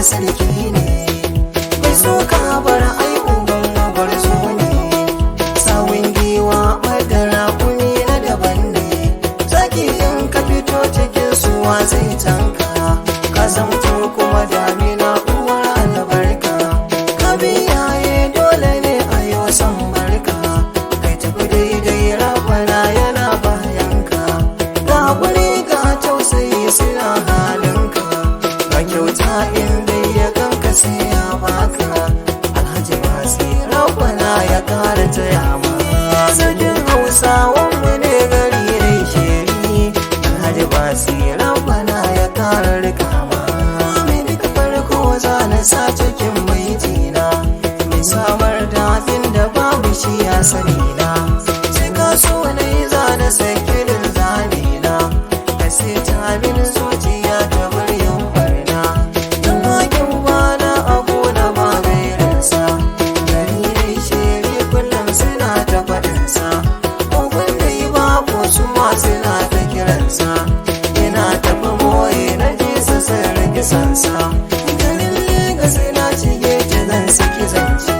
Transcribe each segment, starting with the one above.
sarki ne mai soka bar ai uban bar zo ne sawun giwa madara kuni na daban ne zaki in ka fito cikin suwa zai tanka ka zamto kuma damina uwar albarka ka biyaye dole ne a yau san barka kai tafi daidai rabana yana bayanka ga guri ga tausayi suna halinka ga kyauta inda sai ya baka alhaji basi rabana ya kara taya ma sarkin hausawan mu ne gari dai sheri alhaji basi rabana ya kara rika ma mai duka farko zana sa cikin maitina mai samar da abin da babu shi ya sani na sai ka so ne zana sakirin zamina ka sai ta bin zuciya ta bar yin barna suna ta kiransa yana tafi moye na ji su sun rage sansa garin Legas na cige ta zan saki zance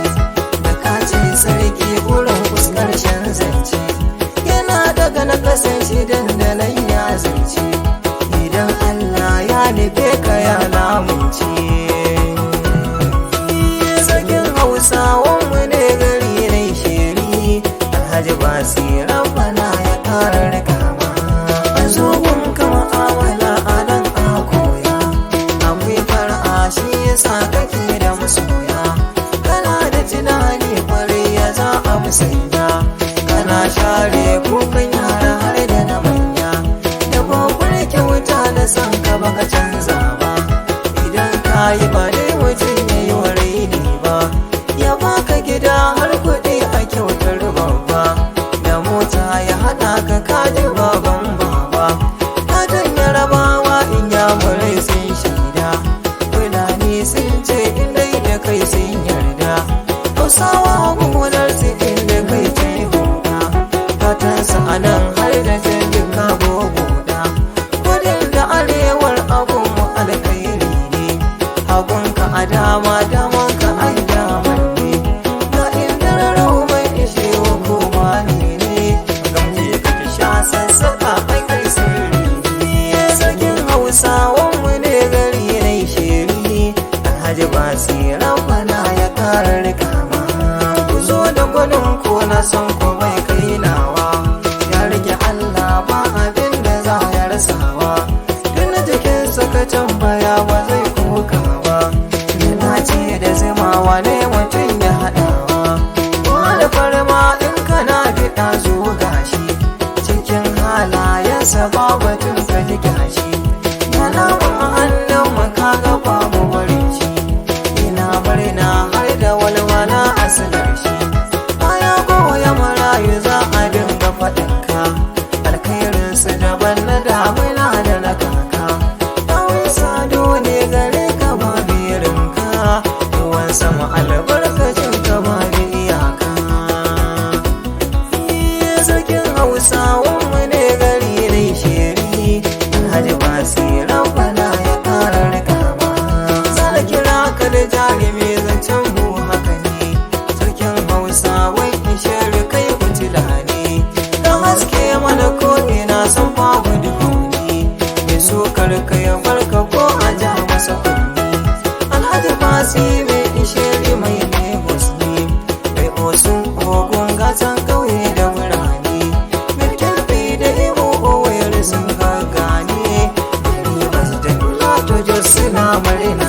da kace sarki wurin fuskar shan zance yana daga na kasan shi dandanan ya zance idan Allah ya nufe ka ya lamunce sarkin hausawan mu ne gari na sheri alhaji basi rabana ya kara rika zogon kama awala a nan a koya akwai fara shi yasa kake da masoya kana da tunani kwarai ya za a musanya kana share kukan yara har da na manya da babbar kyauta da san ka baka canza ba idan ka yi ba dai mutum ya yi wa raini ba ya baka gida har kuɗi a kyautar babba da mota ya haɗa ka kaji baban yamurai sun shaida fulani sun ce indai da kai sun yarda hausawa gugunar su inda kai ce huda fatansa a nan har da jirgin gogoda kudin da arewar abunmu alkhairi ne hagunka a dama damanka ai damar ne ga inda rarau mai ishe wa koma ne gamje ka ki sha sassaka ai kai sirri hausawan mu ne gari na sheri alhaji basi rabana ya kara rika ma ku zo da gwanin ko na san ko bai kai nawa ya rike Allah ba abin da za ya rasawa tun jikin saka tambaya ba zai koka ba yana ce da zimawa ne mutum ya haɗawa kuma da farma in kana fiɗa zo gashi cikin halayensa ba batun ka ji gashi alamun hannun maka ga babu barin shi ina murna har da walwala asalar shi baya goya marayu za a dinga faɗinka alkhairinsu daban na damina da na kaka ɗawai sado ne gare ka ba birinka ruwan sama albarkacin ka ba da iyaka sarkin hausawan mu ne gari na sheri alhaji basi da jarumi zancen mu haka ne sarkin hausa wai isheri kai kutila ne don haske mana ko ina san babu duhuni mai so karka ya barka ko a ja masa kunni alhaji basi mai isheri mai Lagos ne mai osun ogun gatan kauye da birane mulkin fi da imo owayar sun gagane ribas da plato jos suna marina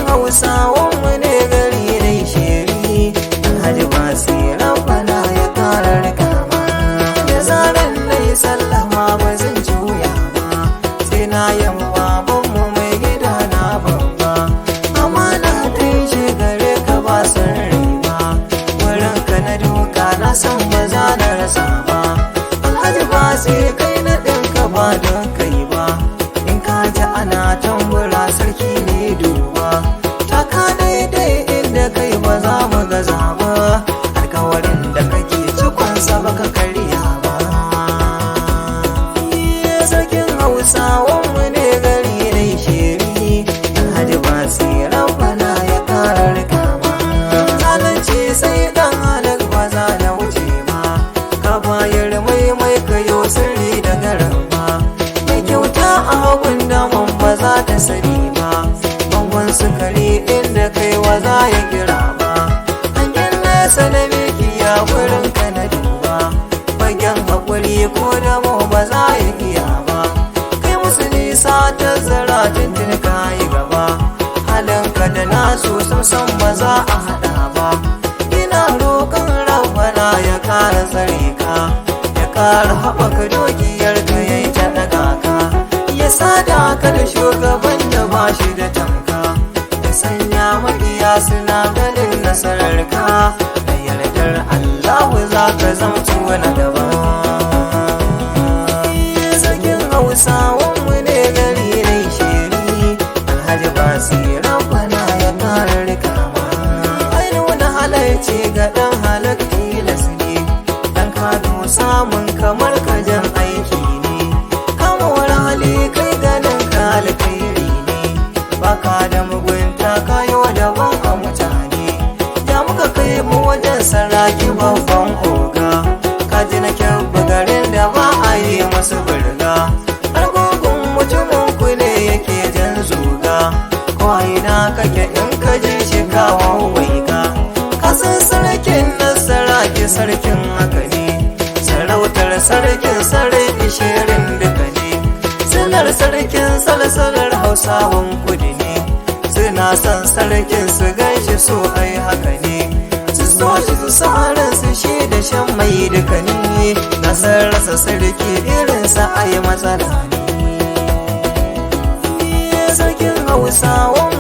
hausawan mu ne gari dai sheri alhaji basi rabana ya kara rika ma da zaran nayi sallama ba zan juya ba sai na yamma babanmu mai gida na ba ba za ya kira ba. Hangen nesa na mikiya wurin ka na duba, fagen haƙuri ko da mu ba za ya iya ba. Kai musu nisa ta zara tuntun ka yi gaba, halinka da nasu samsam ba za a haɗa ba. Ina roƙon rabbana ya ƙara tsare ka, ya ƙara haɓaka dukiyar ka ya yi ta ɗaga ka, ya sada ka da shugaban da ba shi da tamka, ya sanya maƙiya suna ganin nasarar ka, da yardar Allahu za ka zamto na daban. Sarkin Hausawanmu ne gari na isheri, Alhaji Basira bana ya ƙara rikama. Ai nuna halarci ga ɗan halak tilas ne, ɗan kado samun kamar kajan aiki ne. Kamar hali kai ganin ka alkhairi ne, baka da mugunta kayo daban a mutane. Da muka kai mu wajen saraki babban oga, kaji na kyabba garin da ba a yi masu burga. Har gugun mutumin ku ne yake jan zuga, ko ina kake in ka ji shi kawo waiga. Kasan sarkin nasara ki sarkin haka ne, sarautar sarkin sarai isherin duka ne. Silar sarkin salsalar Hausawan kudu ne, suna son sarkin su ganshi so ai haka ne. Su so shi su saran su shi da shan mai duka ne, nasar rasa sarki irinsa ai matsala ne. Sarkin Hausawan